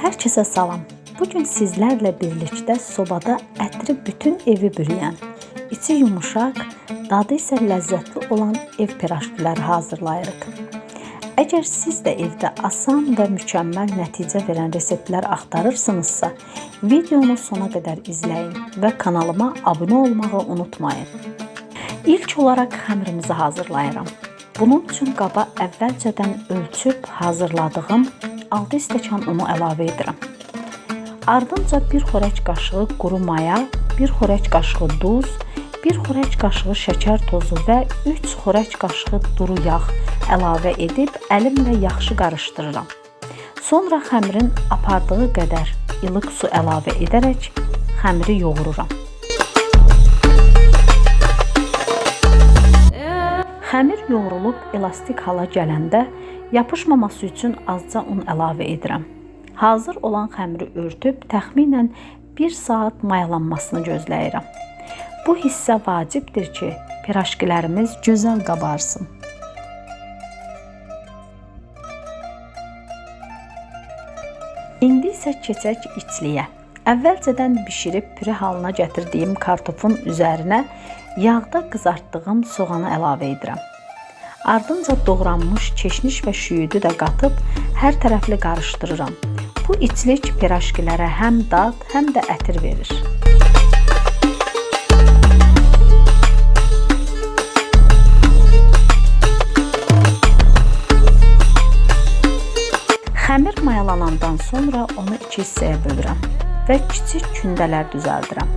Herkese salam. Bugün sizlerle birlikte sobada ətri bütün evi bürüyen, içi yumuşak, dadı ise lezzetli olan ev piraşkiləri hazırlayırıq. Əgər siz də evdə asan və mükəmməl nəticə verən reseptlər axtarırsınızsa, videonu sona qədər izləyin və kanalıma abunə olmağı unutmayın. İlk olaraq xəmirimizi hazırlayıram. Bunun üçün qaba əvvəlcədən ölçüb hazırladığım 6 stəkan unu əlavə edirəm. Ardınca 1 xörək qaşığı quru maya, 1 xörək qaşığı duz, 1 xörək qaşığı şəkər tozu və 3 xörək qaşığı duru yağ əlavə edib əlimlə yaxşı qarışdırıram. Sonra xəmirin apardığı qədər ilıq su əlavə edərək xəmiri yoğururam. Xəmir yoğrulub elastik hala gələndə yapışmaması üçün azca un əlavə edirəm. Hazır olan xəmiri örtüb təxminən 1 saat mayalanmasını gözləyirəm. Bu hissə vacibdir ki, piraşkilərimiz gözəl qabarsın. İndi isə keçək içliyə. Əvvəlcədən bişirib püre halına gətirdiyim kartofun üzərinə yağda qızartdığım soğanı əlavə edirəm. Ardınca doğranmış keşniş və şüyüdü də qatıb hər tərəfli qarışdırıram. Bu içlik piraşkilərə həm dad, həm də ətir verir. Xəmir mayalanandan sonra onu 2 hissəyə bölürəm və kiçik kündələr düzəldirəm.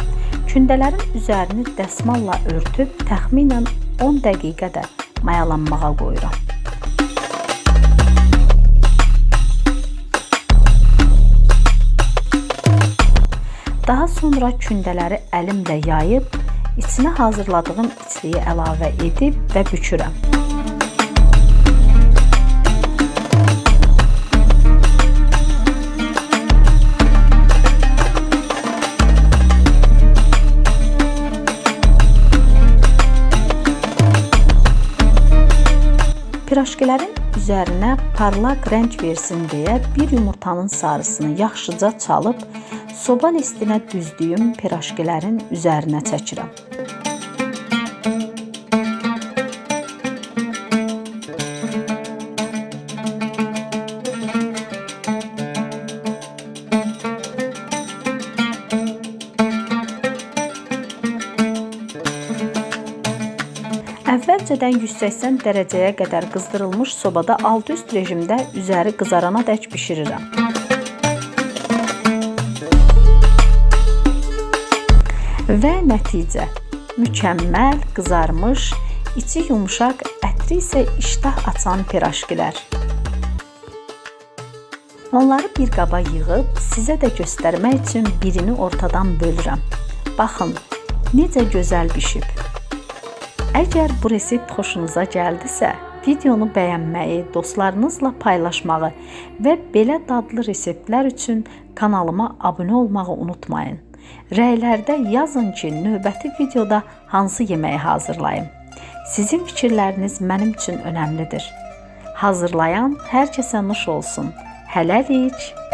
Kündələrin üzərini dəsmalla örtüb təxminən 10 dəqiqədə mayalanmağa qoyuram. Daha sonra kündələri əlimlə yayıb, içinə hazırladığım içliyi əlavə edib və bükürəm. Piraşkilərin üzərinə parlaq rəng versin deyə bir yumurtanın sarısını yaxşıca çalıb soba listinə düzdüyüm piraşkilərin üzərinə çəkirəm. Əvvəlcədən 180 dərəcəyə qədər qızdırılmış sobada alt-üst rejimdə üzəri qızarana dək bişirirəm. Və nəticə mükəmməl qızarmış, içi yumuşaq, ətri isə iştah açan piraşkilər. Onları bir qaba yığıb sizə də göstərmək üçün birini ortadan bölürəm. Baxın, necə gözəl bişib. Əgər bu resept xoşunuza gəldisə, videonu bəyənməyi, dostlarınızla paylaşmağı və belə dadlı reseptlər üçün kanalıma abunə olmağı unutmayın. Rəylərdə yazın ki, növbəti videoda hansı yeməyi hazırlayım. Sizin fikirləriniz mənim üçün önəmlidir. Hazırlayan hər kəsə nuş olsun. Hələlik!